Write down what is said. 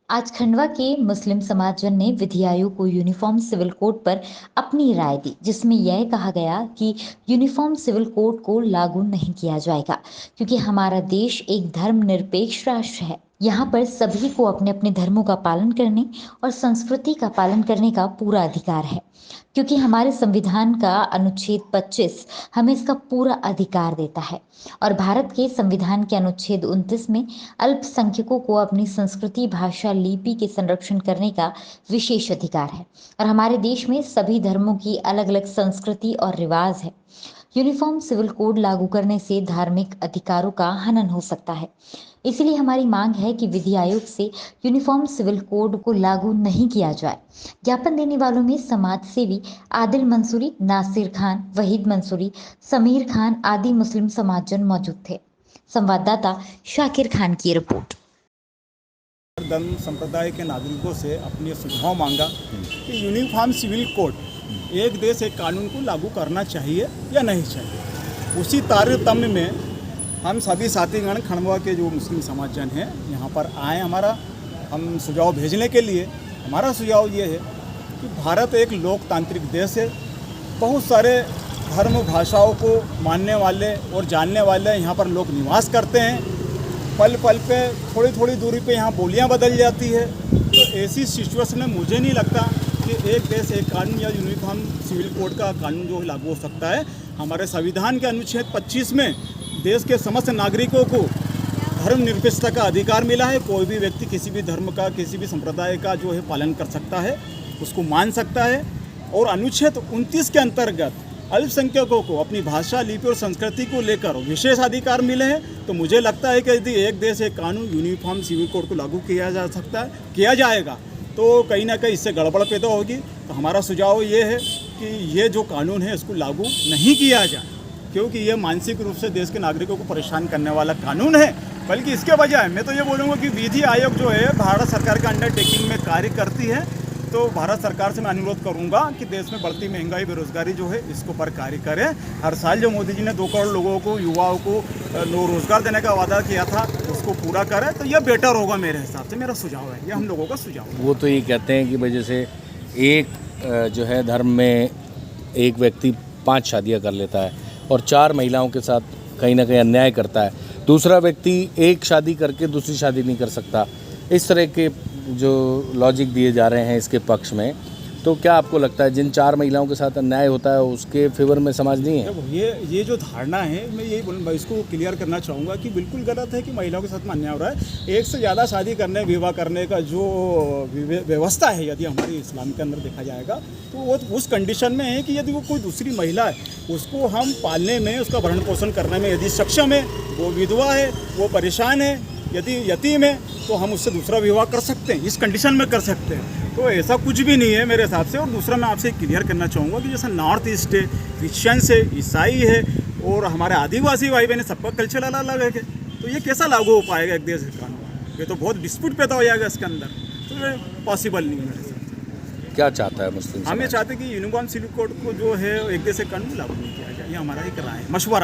आज खंडवा के मुस्लिम समाजजन ने विधि आयोग को यूनिफॉर्म सिविल कोड पर अपनी राय दी, जिसमें यह कहा गया कि यूनिफॉर्म सिविल कोड को लागू नहीं किया जाएगा क्योंकि हमारा देश एक धर्मनिरपेक्ष राष्ट्र है। यहाँ पर सभी को अपने अपने धर्मों का पालन करने और संस्कृति का पालन करने का पूरा अधिकार है, क्योंकि हमारे संविधान का अनुच्छेद 25 हमें इसका पूरा अधिकार देता है और भारत के संविधान के अनुच्छेद 29 में अल्पसंख्यकों को अपनी संस्कृति, भाषा, लिपि के संरक्षण करने का विशेष अधिकार है और हमारे देश में सभी धर्मों की अलग अलग संस्कृति और रिवाज है। यूनिफॉर्म सिविल कोड लागू करने से धार्मिक अधिकारों का हनन हो सकता है। इसलिए हमारी मांग है कि विधि आयोग से यूनिफॉर्म सिविल कोड को लागू नहीं किया जाए। ज्ञापन देने वालों में समाज सेवी आदिल मंसूरी, नासिर खान, वहीद मंसूरी, समीर खान आदि मुस्लिम समाजजन मौजूद थे। संवाददाता शाकिर खान की रिपोर्ट। धर्म संप्रदाय के नागरिकों से अपने सुझाव मांगा कि यूनिफॉर्म सिविल कोड एक देश एक कानून को लागू करना चाहिए या नहीं चाहिए। उसी तारतम्य में हम सभी साथीगण खंडवा के जो मुस्लिम समाजजन हैं यहाँ पर आए हम सुझाव भेजने के लिए। हमारा सुझाव ये है कि भारत एक लोकतांत्रिक देश है। बहुत सारे धर्म भाषाओं को मानने वाले और जानने वाले यहाँ पर लोग निवास करते हैं। पल पल पे थोड़ी थोड़ी दूरी पे यहाँ बोलियाँ बदल जाती है। तो ऐसी सिचुएशन में मुझे नहीं लगता कि एक देश एक कानून या यूनिफॉर्म सिविल कोड का कानून जो लागू हो सकता है। हमारे संविधान के अनुच्छेद 25 में देश के समस्त नागरिकों को धर्मनिरपेक्षता का अधिकार मिला है। कोई भी व्यक्ति किसी भी धर्म का, किसी भी संप्रदाय का जो है पालन कर सकता है, उसको मान सकता है। और अनुच्छेद 29 के अंतर्गत अल्पसंख्यकों को अपनी भाषा, लिपि और संस्कृति को लेकर विशेष अधिकार मिले हैं। तो मुझे लगता है कि यदि एक देश एक कानून यूनिफॉर्म सिविल कोड को लागू किया जाएगा तो कहीं ना कहीं इससे गड़बड़ पैदा होगी। तो हमारा सुझाव ये है कि ये जो कानून है इसको लागू नहीं किया जाए, क्योंकि ये मानसिक रूप से देश के नागरिकों को परेशान करने वाला कानून है। बल्कि इसके बजाय मैं तो ये बोलूँगा कि विधि आयोग जो है भारत सरकार का अंडरटेकिंग में कार्य करती है। तो भारत सरकार से मैं अनुरोध करूंगा कि देश में बढ़ती महंगाई, बेरोजगारी जो है इसको पर कार्य करें। हर साल जो मोदी जी ने 2 करोड़ लोगों को, युवाओं को रोजगार देने का वादा किया था, उसको पूरा करें तो यह बेटर होगा। मेरे हिसाब से मेरा सुझाव है, ये हम लोगों का सुझाव है। वो तो ये कहते हैं कि वजह से एक जो है धर्म में एक व्यक्ति 5 शादियां कर लेता है और 4 महिलाओं के साथ कहीं ना कहीं अन्याय करता है। दूसरा व्यक्ति एक शादी करके दूसरी शादी नहीं कर सकता। इस तरह के जो लॉजिक दिए जा रहे हैं इसके पक्ष में, तो क्या आपको लगता है जिन 4 महिलाओं के साथ अन्याय होता है उसके फेवर में समाज नहीं है? ये जो धारणा है, मैं यही बोलूँ, इसको क्लियर करना चाहूँगा कि बिल्कुल गलत है कि महिलाओं के साथ में अन्याय हो रहा है। एक से ज़्यादा शादी करने, विवाह करने का जो व्यवस्था है, यदि हमारी इस्लाम के अंदर देखा जाएगा तो वो उस कंडीशन में है कि यदि वो कोई दूसरी महिला है, उसको हम पालने में, उसका भरण पोषण करने में यदि सक्षम है, वो विधवा है, वो परेशान है, यदि यतीम है, तो हम उससे दूसरा विवाह कर सकते हैं, इस कंडीशन में कर सकते हैं। तो ऐसा कुछ भी नहीं है मेरे हिसाब से। और दूसरा मैं आपसे क्लियर करना चाहूँगा कि जैसे नॉर्थ ईस्ट है, क्रिश्चियंस है, ईसाई है और हमारे आदिवासी भाई बहन, सबका कल्चर अलग अलग है। तो ये कैसा लागू हो पाएगा एक देश का कानून? ये तो बहुत डिस्प्यूट पैदा हो जाएगा इसके अंदर। तो ये पॉसिबल नहीं है मेरे हिसाब से। क्या चाहता है मुस्लिम? हम ये चाहते हैं कि यूनिफॉर्म सिविल कोड को जो है एक देश एक कानून लागू नहीं किया जाए। ये हमारा एक राय है, मशवरा।